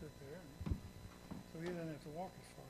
sit there. So he doesn't have to walk as far.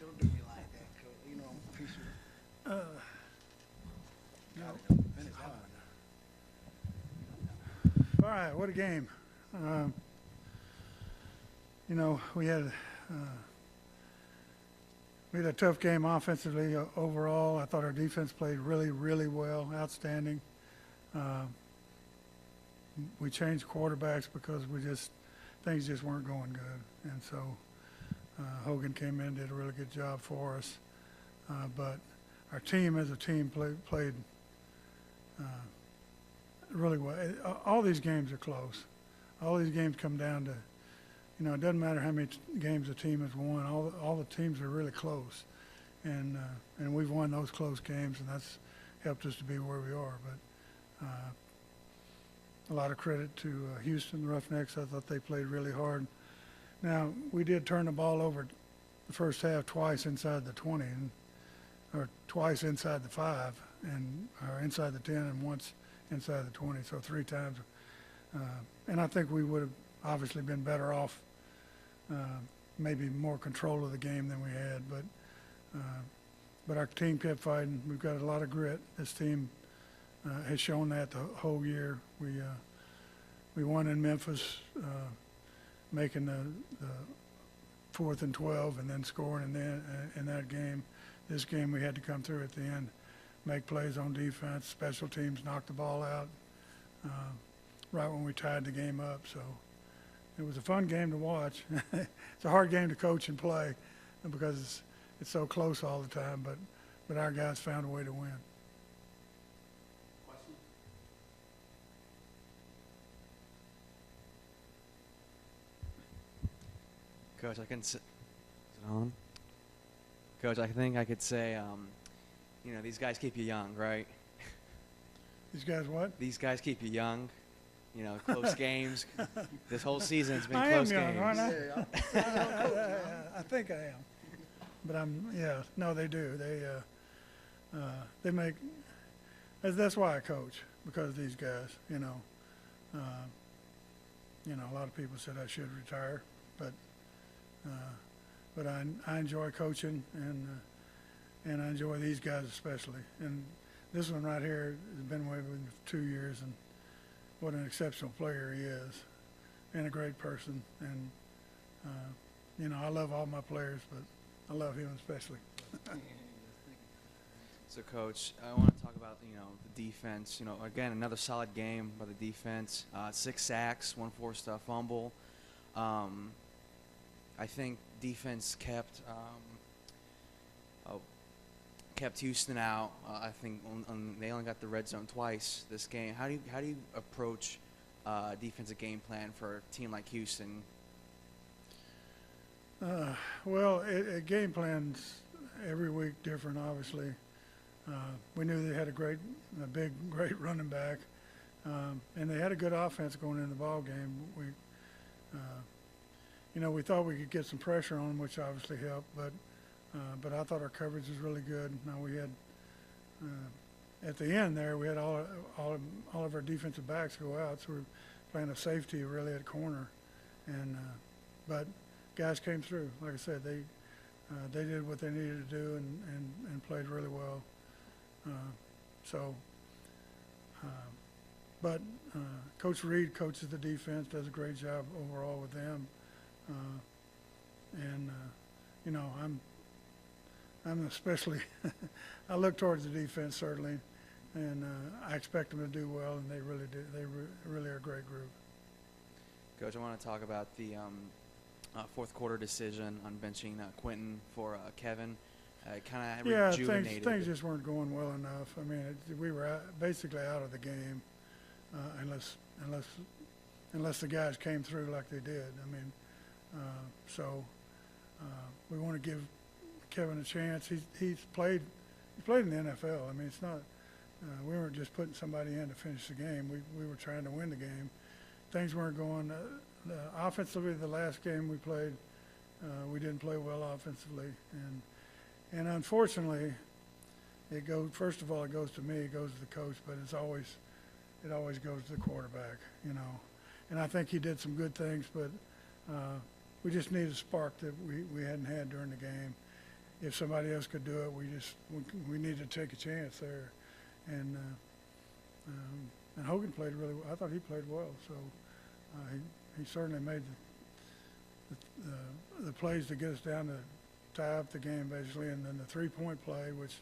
Don't do me like that, Coach. You know I'm a piece of No. finish that one. All right, what a game. You know, we had a tough game offensively overall. I thought our defense played really, really well, outstanding. We changed quarterbacks because things just weren't going good. And so Hogan came in, did a really good job for us. But our team as a team played really well. All these games are close. All these games come down to, you know, it doesn't matter how many games a team has won. All the teams are really close, and we've won those close games, and that's helped us to be where we are. But a lot of credit to Houston Roughnecks. I thought they played really hard. Now we did turn the ball over the first half twice inside the 20, or twice inside the 5, or inside the 10, and once inside the 20. So 3 times, and I think we would have obviously been better off. Maybe more control of the game than we had, but our team kept fighting. We've got a lot of grit. This team has shown that the whole year. We won in Memphis, making the 4th and 12, and then scoring in that game. This game we had to come through at the end, make plays on defense. Special teams knocked the ball out right when we tied the game up. So it was a fun game to watch. It's a hard game to coach and play because it's so close all the time, but our guys found a way to win. Question? Coach, is it on? Coach, I think I could say, you know, these guys keep you young, right? These guys what? These guys keep you young. You know, close games. This whole season's been I close am young, games. aren't I? I think I am. But no, they do. They make, that's why I coach, because of these guys, you know. A lot of people said I should retire, but I enjoy coaching, and I enjoy these guys especially. And this one right here has been with me for 2 years, and what an exceptional player he is, and a great person. And I love all my players, but I love him especially. So, Coach, I want to talk about, you know, the defense. You know, again, another solid game by the defense. 6 sacks, 1 forced fumble. I think defense kept Houston out. I think they only got the red zone twice this game. How do you approach defensive game plan for a team like Houston? Well, game plans every week different, obviously. We knew they had a great running back, and they had a good offense going into the ball game. We thought we could get some pressure on them, which obviously helped, but I thought our coverage was really good. Now we had at the end there, we had all of our defensive backs go out, so we were playing a safety really at corner, and but guys came through. Like I said, they did what they needed to do and played really well. But Coach Reed coaches the defense, does a great job overall with them, I'm especially I look towards the defense certainly, and I expect them to do well, and they really do. They really are a great group. Coach, I want to talk about the fourth quarter decision on benching Quentin for Kevin. Kind of rejuvenated. Things just weren't going well enough. I mean, we were basically out of the game unless the guys came through like they did. I mean, we want to give Kevin a chance. He's played in the NFL. I mean, it's not. We weren't just putting somebody in to finish the game. We were trying to win the game. Things weren't going. Offensively, the last game we played, we didn't play well offensively, and unfortunately, it goes. First of all, it goes to me. It goes to the coach, but it always goes to the quarterback. You know, and I think he did some good things, but we just needed a spark that we hadn't had during the game. If somebody else could do it, we needed to take a chance there, and Hogan played really well. I thought he played well, so he certainly made the plays to get us down to tie up the game basically, and then the three-point play, which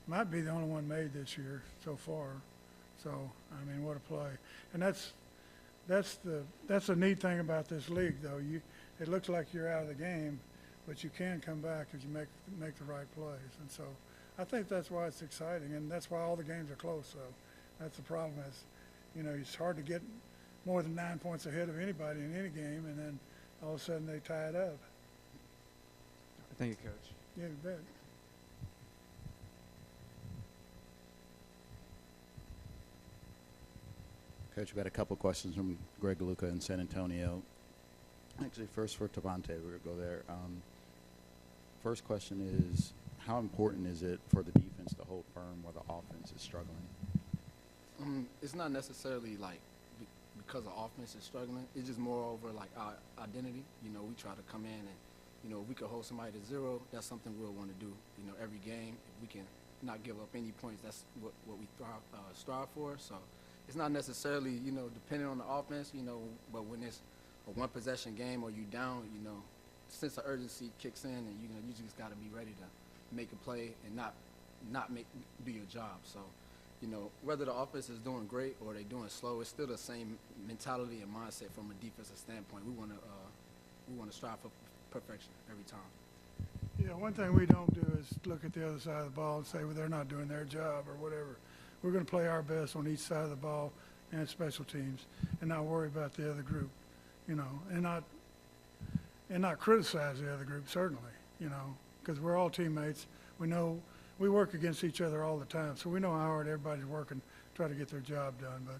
might be the only one made this year so far. So I mean, what a play! And that's the neat thing about this league, though. It looks like you're out of the game, but you can come back if you make the right plays. And so I think that's why it's exciting, and that's why all the games are close. So that's the problem is, it's hard to get more than 9 points ahead of anybody in any game, and then all of a sudden they tie it up. Thank you, Coach. Yeah, you bet. Coach, we got a couple questions from Greg Luca in San Antonio. Actually, first for Tavante, we're going to go there. First question is, how important is it for the defense to hold firm while the offense is struggling? It's not necessarily like because the offense is struggling. It's just more over like our identity. We try to come in and, if we could hold somebody to 0, that's something we'll want to do. Every game, if we can not give up any points, that's what we strive for. So it's not necessarily, depending on the offense, but when it's a one-possession game or you down, sense of urgency kicks in, and you just got to be ready to make a play and not do your job. So, whether the offense is doing great or they're doing slow, it's still the same mentality and mindset from a defensive standpoint. We want to strive for perfection every time. Yeah, one thing we don't do is look at the other side of the ball and say, well, they're not doing their job or whatever. We're going to play our best on each side of the ball and special teams, and not worry about the other group, and not criticize the other group, certainly, because we're all teammates. We know we work against each other all the time, so we know how hard everybody's working to try to get their job done. But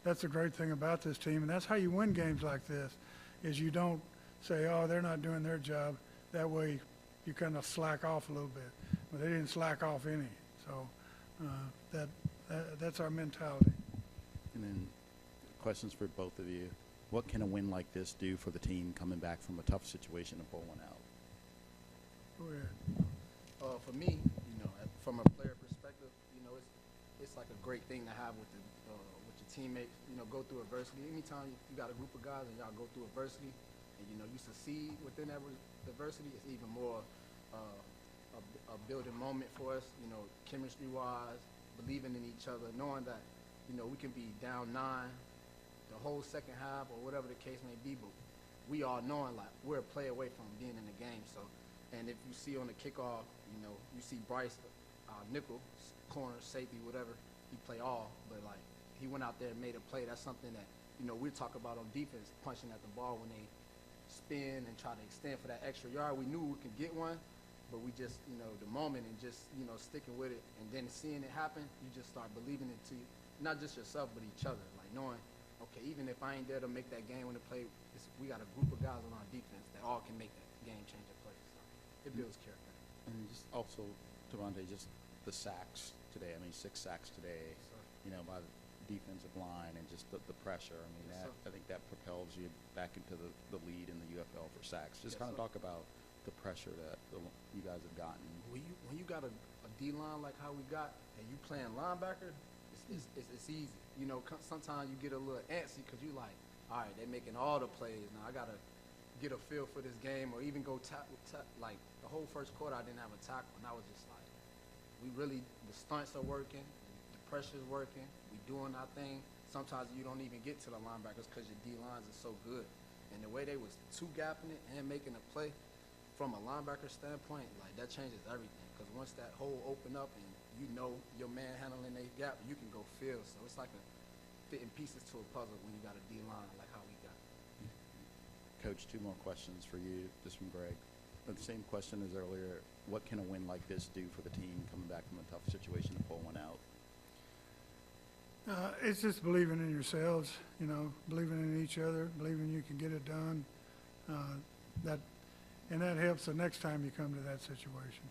that's the great thing about this team, and that's how you win games like this, is you don't say, oh, they're not doing their job. That way you kind of slack off a little bit. But they didn't slack off any. So that's our mentality. And then questions for both of you. What can a win like this do for the team coming back from a tough situation to pull one out? Go ahead. For me, from a player perspective, it's like a great thing to have with your teammates. Go through adversity. Anytime you got a group of guys and y'all go through adversity, and you succeed within that adversity, it's even more a building moment for us. Chemistry-wise, believing in each other, knowing that we can be down 9 the whole second half or whatever the case may be, but we all knowing like we're a play away from being in the game. So, and if you see on the kickoff, you see Bryce, nickel, corner, safety, whatever, he play all, but like he went out there and made a play. That's something that we talk about on defense, punching at the ball when they spin and try to extend for that extra yard. We knew we could get one, but we just the moment and just sticking with it, and then seeing it happen, you just start believing it to not just yourself but each other, like knowing, okay, even if I ain't there to make that game when to play, we got a group of guys on our defense that all can make that game-changing play. So it builds character. And just also, Tavante, just the sacks today. I mean, 6 sacks today, by the defensive line, and just the pressure. I mean, Yes, I think that propels you back into the lead in the UFL for sacks. Just Yes, kind of sir. talk about the pressure that you guys have gotten. When you got a D-line like how we got, and you playing linebacker, it's easy. Sometimes you get a little antsy because you like, all right, they're making all the plays. Now I got to get a feel for this game, or even go like the whole first quarter I didn't have a tackle, and I was just like, the stunts are working, the pressure's working, we doing our thing. Sometimes you don't even get to the linebackers because your D-lines are so good. And the way they was two-gapping it and making a play from a linebacker standpoint, like that changes everything. Because once that hole open up and your man handling that gap, you can go field. So it's like a fitting pieces to a puzzle when you got a D-line like how we got. Coach, 2 more questions for you, this from Greg. The same question as earlier. What can a win like this do for the team coming back from a tough situation to pull one out? It's just believing in yourselves, believing in each other, believing you can get it done. That helps the next time you come to that situation,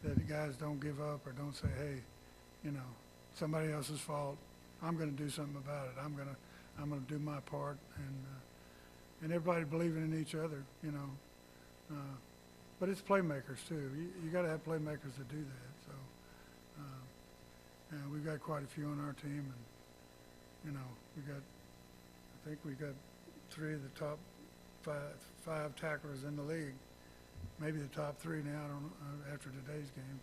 that the guys don't give up or don't say, hey, somebody else's fault. I'm going to do something about it. I'm I'm going to do my part, and everybody believing in each other, you know. But it's playmakers too. You got to have playmakers to do that. So, and we've got quite a few on our team, and you know, I think we got 3 of the top five tacklers in the league, maybe the top 3 now. I don't know, after today's game.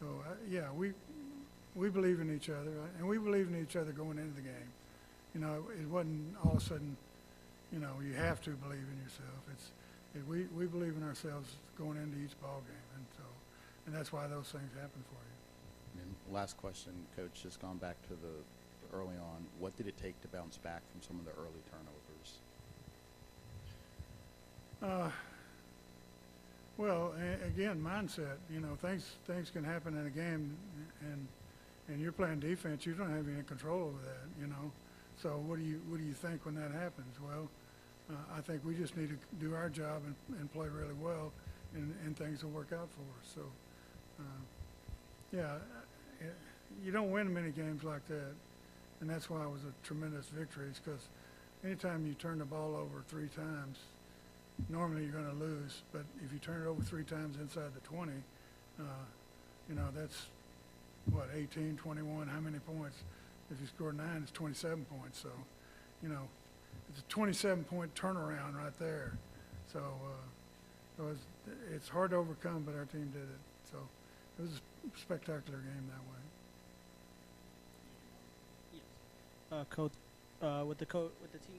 So, yeah, we believe in each other, and we believe in each other going into the game. You know, it wasn't all of a sudden, you know, you have to believe in yourself. We believe in ourselves going into each ball game, and that's why those things happen for you. And last question, Coach, just gone back to the early on, what did it take to bounce back from some of the early turnovers? Well, again, mindset. You know, things can happen in a game, and you're playing defense. You don't have any control over that. You know, so what do you think when that happens? Well, I think we just need to do our job and play really well, and things will work out for us. So, yeah, you don't win many games like that, and that's why it was a tremendous victory. It's because anytime you turn the ball over 3 times, normally you're going to lose. But if you turn it over 3 times inside the 20, you know, that's, what, 18, 21, how many points? If you score 9, it's 27 points. So, you know, it's a 27-point turnaround right there. So it's hard to overcome, but our team did it. So it was a spectacular game that way. Coach, with the team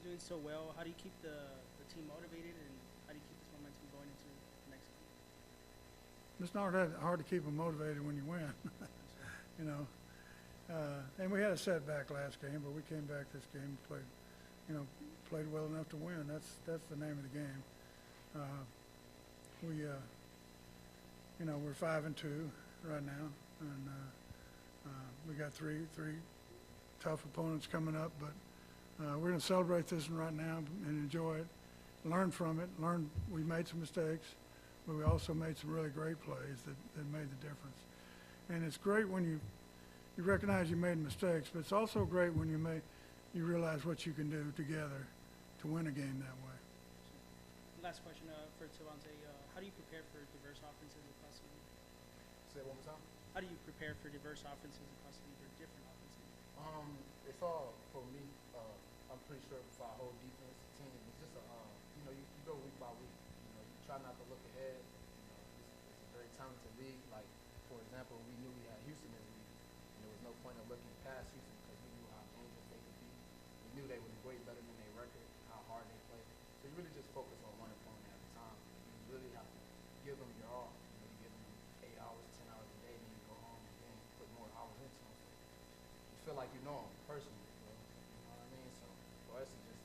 doing so well, how do you keep the team motivated, and how do you keep this momentum going into the next game? It's not that hard to keep them motivated when you win, you know. And we had a setback last game, but we came back this game, played well enough to win. That's the name of the game. We're 5-2 right now, and we got three tough opponents coming up, but we're going to celebrate this one right now and enjoy it, learn from it. We made some mistakes, but we also made some really great plays that made the difference. And it's great when you recognize you made mistakes, but it's also great when you realize what you can do together to win a game that way. Last question for Tavante. How do you prepare for diverse offenses across the league? Say it one more time. How do you prepare for diverse offenses across the league, or different offenses? It's all for me. I'm pretty sure for our whole defense team, it's just you go week by week. You know, you try not to look ahead. You know, it's a very talented league. Like, for example, we knew we had Houston in the league, and there was no point of looking past Houston because we knew how dangerous they could be. We knew they was way better than their record, how hard they play. So you really just focus on one opponent at a time. You really have to give them your all. You know, you give them 8 hours, 10 hours a day, and then you go home and then put more hours into them. So you feel like you know them personally. You know what I mean? So for us, it's just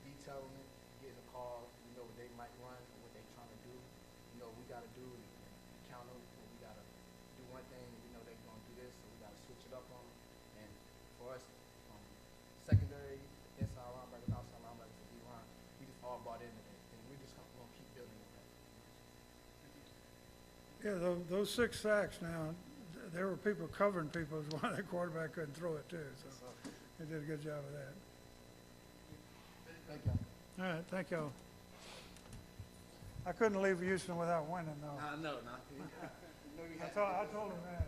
detailing it, getting a call. You know what they might run, or what they're trying to do. You know what we got to do, and count them. We got to do one thing, and we know they're going to do this, so we got to switch it up on them. And for us, secondary, inside linebackers, outside linebackers, and D-line, we just all bought into it, and we just going to keep building on that. Yeah, those 6 sacks now, there were people covering people as why the quarterback couldn't throw it too. So they did a good job of that. Thank you. All right, thank y'all. I couldn't leave Houston without winning, though. No. I told him that.